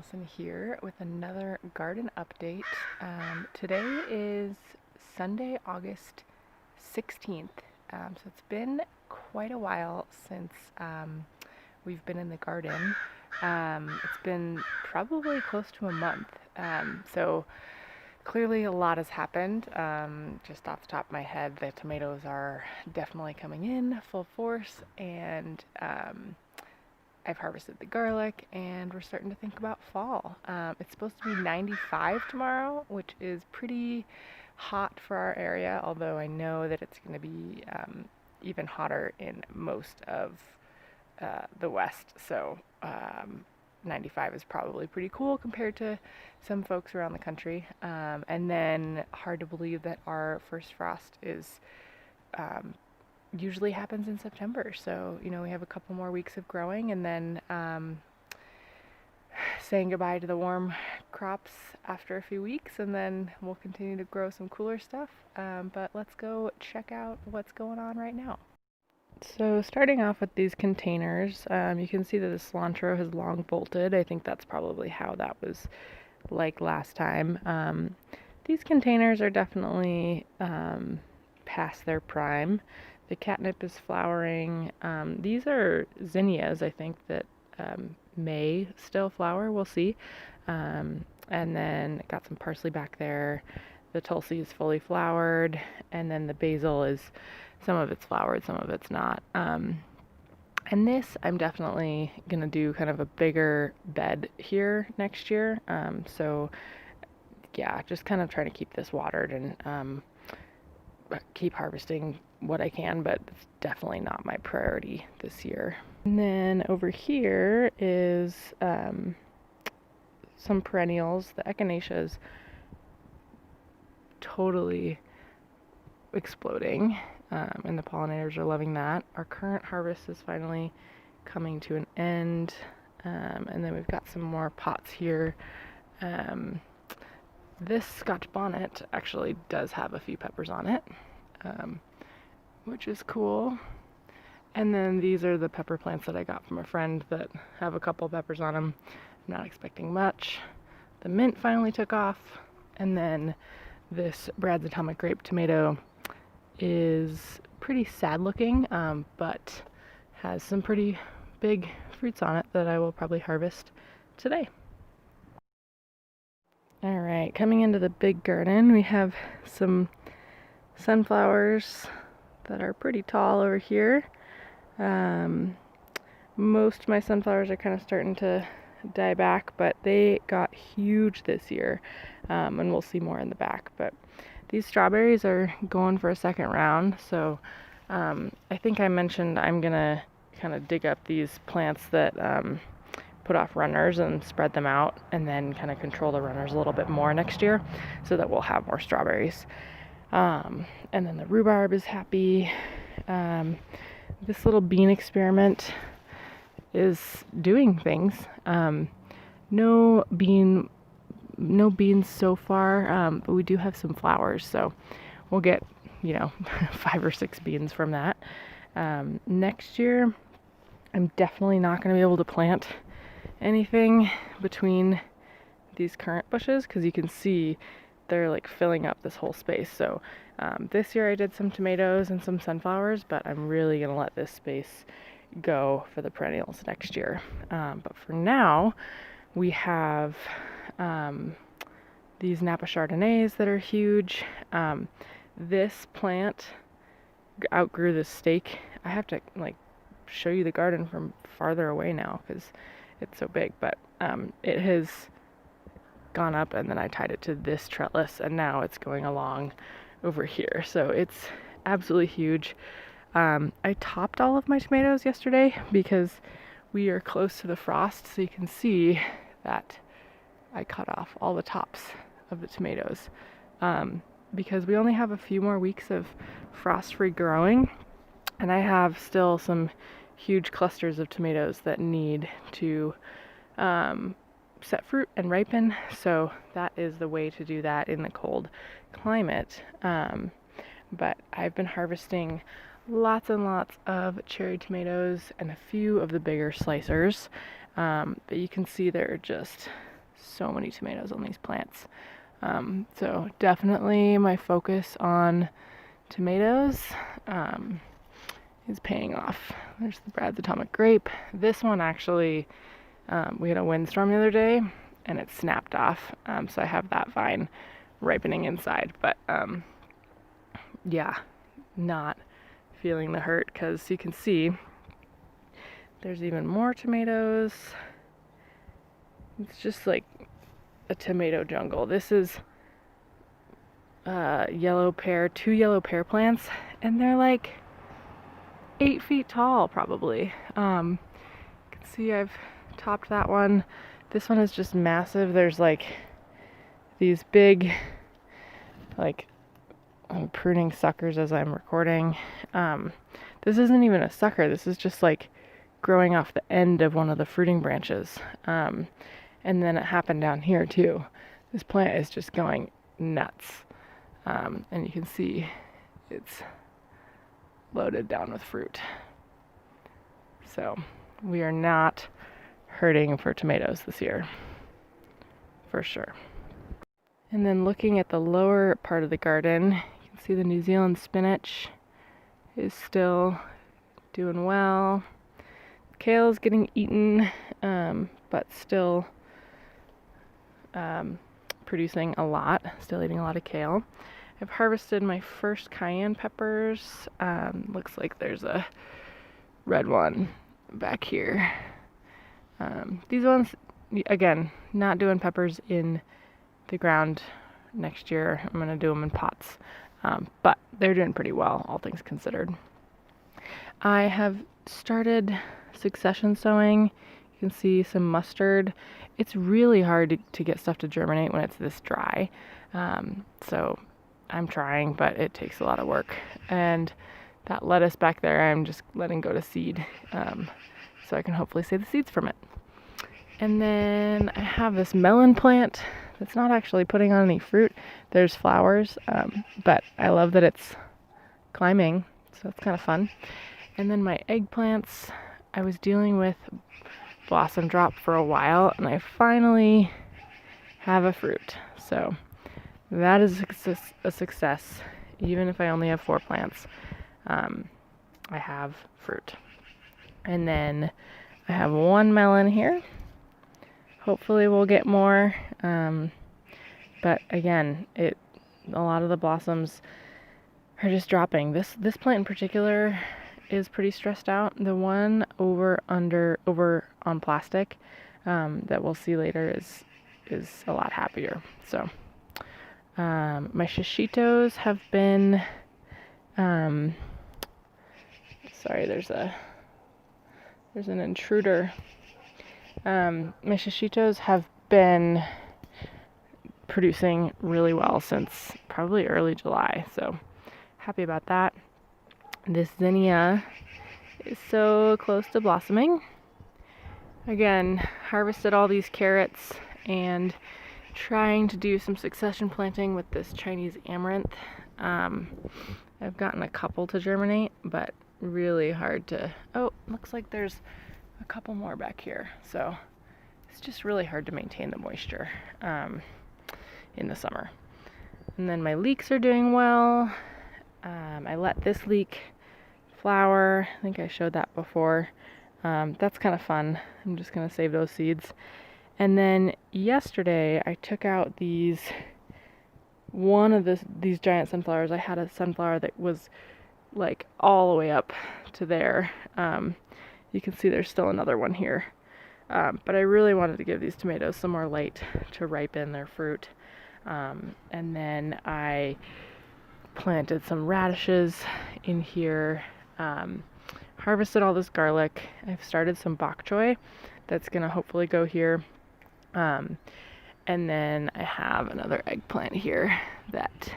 Allison here with another garden update. Today is Sunday, August 16th. So it's been quite a while since we've been in the garden. It's been probably close to a month. So clearly a lot has happened. Just off the top of my head, the tomatoes are definitely coming in full force, and I've harvested the garlic, and we're starting to think about fall. It's supposed to be 95 tomorrow, which is pretty hot for our area, although I know that it's going to be even hotter in most of the west. So 95 is probably pretty cool compared to some folks around the country. And then hard to believe that our first frost is usually happens in September. So, we have a couple more weeks of growing, and then saying goodbye to the warm crops after a few weeks, and then we'll continue to grow some cooler stuff. But let's go check out what's going on right now. So starting off with these containers, you can see that the cilantro has long bolted. I think that's probably how that was like last time. These containers are definitely past their prime. The catnip is flowering. These are zinnias, I think, that may still flower. We'll see. And then got some parsley back there. The tulsi is fully flowered, and then the basil is, some of it's flowered, some of it's not. And this, I'm definitely gonna do kind of a bigger bed here next year. So yeah, just kind of trying to keep this watered and keep harvesting what I can, but it's definitely not my priority this year. And then over here is some perennials. The echinacea is totally exploding, and the pollinators are loving that. Our current harvest is finally coming to an end, and then we've got some more pots here. This Scotch bonnet actually does have a few peppers on it, which is cool. And then these are the pepper plants that I got from a friend that have a couple peppers on them. I'm not expecting much. The mint finally took off, and then this Brad's Atomic Grape tomato is pretty sad looking, but has some pretty big fruits on it that I will probably harvest today. Alright, coming into the big garden, we have some sunflowers that are pretty tall over here. Most of my sunflowers are kind of starting to die back, but they got huge this year, and we'll see more in the back. But these strawberries are going for a second round, so I think I mentioned I'm gonna kind of dig up these plants that put off runners and spread them out, and then kind of control the runners a little bit more next year so that we'll have more strawberries. And then the rhubarb is happy. This little bean experiment is doing things. No beans so far, but we do have some flowers, so we'll get 5 or 6 beans from that. Next year I'm definitely not going to be able to plant anything between these currant bushes, because you can see they're like filling up this whole space. So this year I did some tomatoes and some sunflowers, but I'm really gonna let this space go for the perennials next year. But for now, we have these Napa Chardonnays that are huge. This plant outgrew this stake. I have to show you the garden from farther away now because it's so big, but it has gone up, and then I tied it to this trellis, and now it's going along over here. So it's absolutely huge. I topped all of my tomatoes yesterday because we are close to the frost, so you can see that I cut off all the tops of the tomatoes because we only have a few more weeks of frost-free growing, and I have still some huge clusters of tomatoes that need to set fruit and ripen, so that is the way to do that in the cold climate. But I've been harvesting lots and lots of cherry tomatoes and a few of the bigger slicers, but you can see they're just so many tomatoes on these plants. So definitely my focus on tomatoes is paying off. There's the Brad's Atomic Grape. This one actually, we had a windstorm the other day and it snapped off. So I have that vine ripening inside, but yeah, not feeling the hurt because you can see there's even more tomatoes. It's just like a tomato jungle. This is yellow pear, 2 yellow pear plants, and they're like 8 feet tall probably. You can see I've topped that one. This one is just massive. There's like these big, like, I'm pruning suckers as I'm recording. This isn't even a sucker. This is just like growing off the end of one of the fruiting branches. And then it happened down here too. This plant is just going nuts. And you can see it's loaded down with fruit. So we are not hurting for tomatoes this year, for sure. And then looking at the lower part of the garden, you can see the New Zealand spinach is still doing well. Kale's getting eaten, but still producing a lot, still eating a lot of kale. I've harvested my first cayenne peppers. Looks like there's a red one back here. These ones, again, not doing peppers in the ground next year. I'm gonna do them in pots, but they're doing pretty well, all things considered. I have started succession sowing. You can see some mustard. It's really hard to get stuff to germinate when it's this dry. So I'm trying, but it takes a lot of work. And that lettuce back there, I'm just letting go to seed, so I can hopefully save the seeds from it. And then I have this melon plant that's not actually putting on any fruit. There's flowers, but I love that it's climbing, so it's kind of fun. And then my eggplants, I was dealing with blossom drop for a while, and I finally have a fruit. So that is a success. Even if I only have 4 plants, I have fruit. And then I have 1 melon here. Hopefully we'll get more. But again, a lot of the blossoms are just dropping. This plant in particular is pretty stressed out. The one over on plastic that we'll see later is a lot happier. So my shishitos have been sorry, there's an intruder. My shishitos have been producing really well since probably early July, so happy about that. This zinnia is so close to blossoming. Again, harvested all these carrots and trying to do some succession planting with this Chinese amaranth. I've gotten a couple to germinate, but really hard to... Oh, looks like there's a couple more back here. So it's just really hard to maintain the moisture in the summer. And then my leeks are doing well. I let this leek flower. I think I showed that before. That's kind of fun. I'm just going to save those seeds. And then yesterday I took out these giant sunflowers. I had a sunflower that was like all the way up to there. You can see there's still another one here. But I really wanted to give these tomatoes some more light to ripen their fruit. And then I planted some radishes in here. Harvested all this garlic. I've started some bok choy that's going to hopefully go here. And then I have another eggplant here that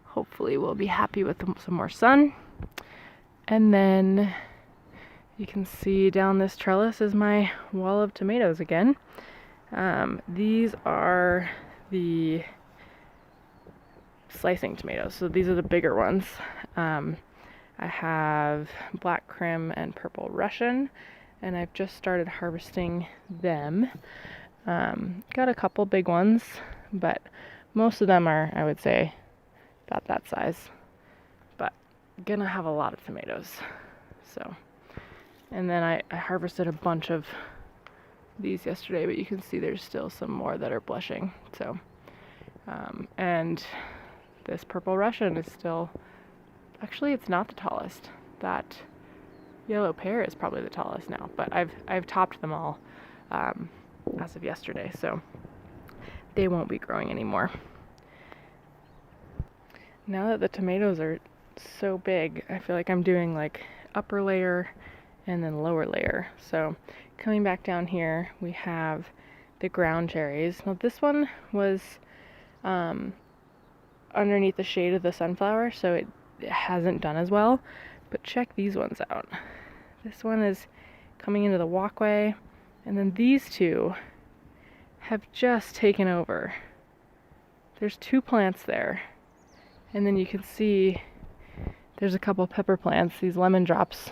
hopefully will be happy with some more sun. And then you can see down this trellis is my wall of tomatoes again. These are the slicing tomatoes, so these are the bigger ones. I have black crim and purple Russian, and I've just started harvesting them. Got a couple big ones, but most of them are, I would say, about that size. But gonna have a lot of tomatoes. So, and then I harvested a bunch of these yesterday, but you can see there's still some more that are blushing. So, and this purple Russian is still, actually it's not the tallest. That yellow pear is probably the tallest now, but I've topped them all as of yesterday, so they won't be growing anymore. Now that the tomatoes are so big, I feel like I'm doing like upper layer and then lower layer. So coming back down here, we have the ground cherries. Now this one was underneath the shade of the sunflower, so it hasn't done as well, but check these ones out. This one is coming into the walkway, and then these two have just taken over. There's 2 plants there, and then you can see there's a couple pepper plants. These lemon drops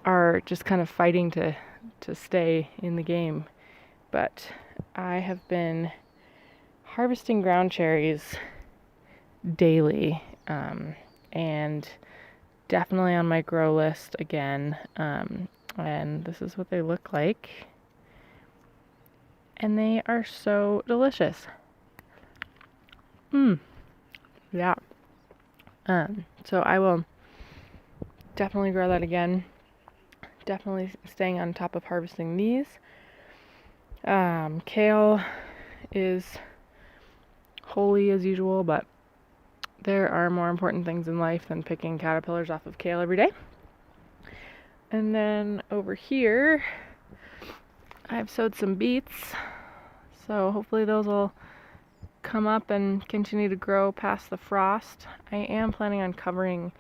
are just kind of fighting to stay in the game, but I have been harvesting ground cherries daily, and definitely on my grow list again, and this is what they look like, and they are so delicious. Yeah. So I will definitely grow that again. Definitely staying on top of harvesting these. Kale is holy as usual, but there are more important things in life than picking caterpillars off of kale every day. And then over here, I've sowed some beets, so hopefully those will come up and continue to grow past the frost. I am planning on covering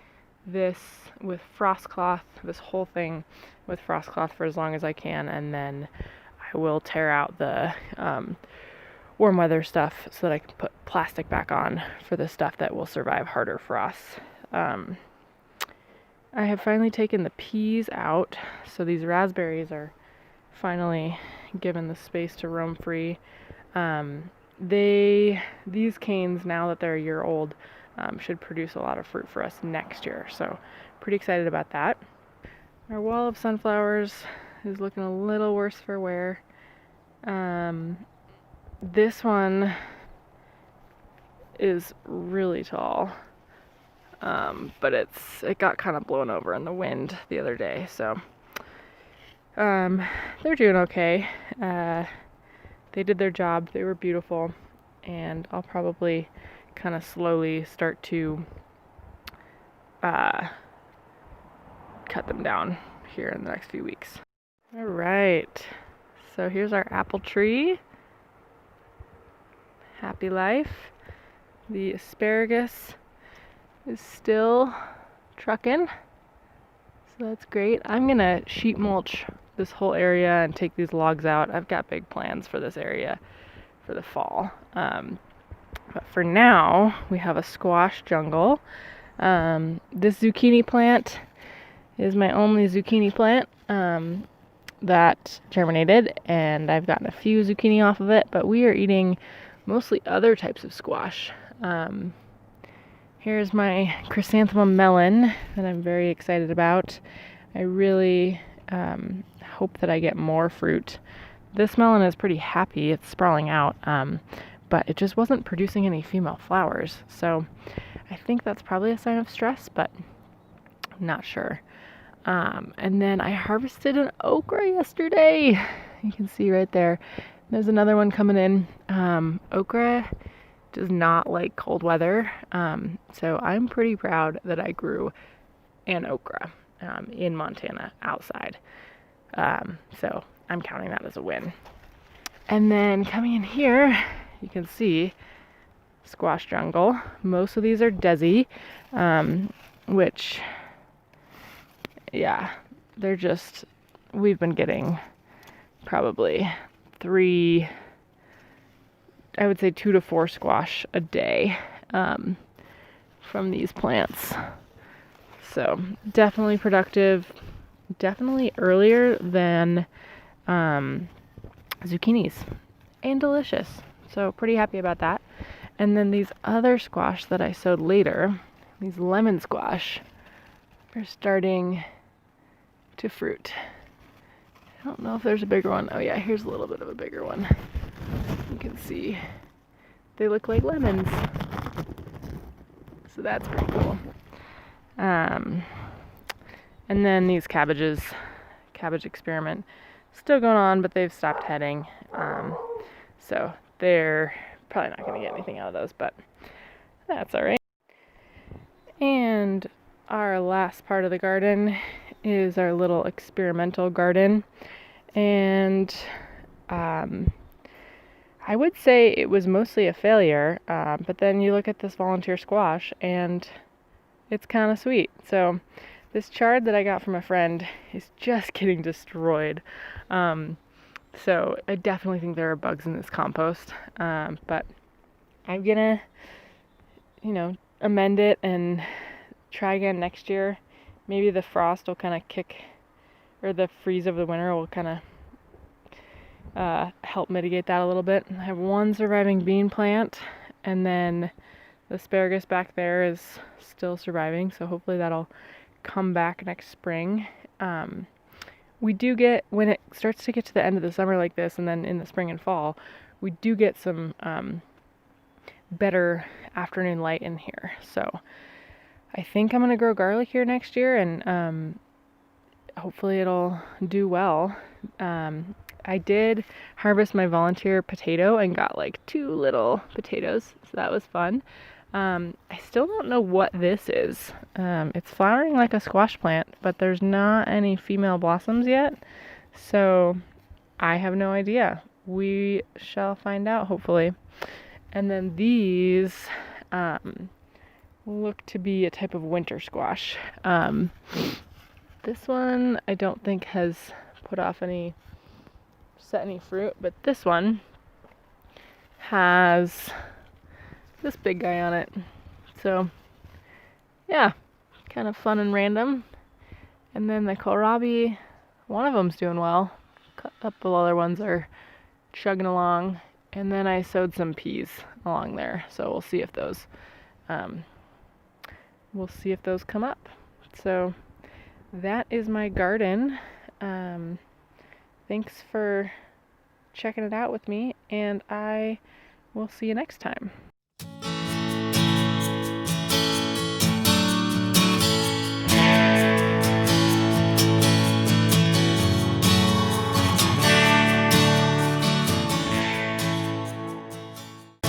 this with frost cloth, this whole thing with frost cloth for as long as I can, and then I will tear out the warm weather stuff so that I can put plastic back on for the stuff that will survive harder frosts. I have finally taken the peas out, so these raspberries are finally given the space to roam free. These canes, now that they're a year old, should produce a lot of fruit for us next year, so pretty excited about that. Our wall of sunflowers is looking a little worse for wear. This one is really tall, but it got kind of blown over in the wind the other day, so they're doing okay. They did their job. They were beautiful, and I'll probably kind of slowly start to cut them down here in the next few weeks. All right, so here's our apple tree. Happy life. The asparagus is still trucking, so that's great. I'm gonna sheet mulch this whole area and take these logs out. I've got big plans for this area for the fall. But for now, we have a squash jungle. This zucchini plant is my only zucchini plant that germinated, and I've gotten a few zucchini off of it, but we are eating mostly other types of squash. Here's my chrysanthemum melon that I'm very excited about. I really hope that I get more fruit. This melon is pretty happy. It's sprawling out, but it just wasn't producing any female flowers. So I think that's probably a sign of stress, but I'm not sure. And then I harvested an okra yesterday. You can see right there. There's another one coming in. Okra does not like cold weather, so I'm pretty proud that I grew an okra in Montana outside. So I'm counting that as a win. And then coming in here, you can see squash jungle. Most of these are Desi, which, yeah, they're just, we've been getting probably 2 to 4 squash a day from these plants. So definitely productive, definitely earlier than zucchinis and delicious. So pretty happy about that. And then these other squash that I sowed later, these lemon squash, are starting to fruit. I don't know if there's a bigger one. Oh yeah, here's a little bit of a bigger one. You can see they look like lemons. So that's pretty cool. And then these cabbages, cabbage experiment, still going on, but they've stopped heading. So they're probably not going to get anything out of those, but that's all right. And our last part of the garden is our little experimental garden. And I would say it was mostly a failure, but then you look at this volunteer squash and it's kind of sweet. So this chard that I got from a friend is just getting destroyed. So I definitely think there are bugs in this compost, but I'm gonna, amend it and try again next year. Maybe the frost will kind of or the freeze of the winter will kind of help mitigate that a little bit. I have one surviving bean plant, and then the asparagus back there is still surviving, so hopefully that'll come back next spring. We do get, when it starts to get to the end of the summer like this, and then in the spring and fall, we do get some better afternoon light in here. So I think I'm going to grow garlic here next year, and hopefully it'll do well. I did harvest my volunteer potato and got like 2 little potatoes, so that was fun. I still don't know what this is. It's flowering like a squash plant, but there's not any female blossoms yet, so I have no idea. We shall find out, hopefully. And then these look to be a type of winter squash. This one I don't think has set any fruit, but this one has this big guy on it. So yeah, kind of fun and random. And then the kohlrabi, one of them's doing well. A couple other ones are chugging along. And then I sowed some peas along there, so we'll see if those come up. So that is my garden. Thanks for checking it out with me, and I will see you next time.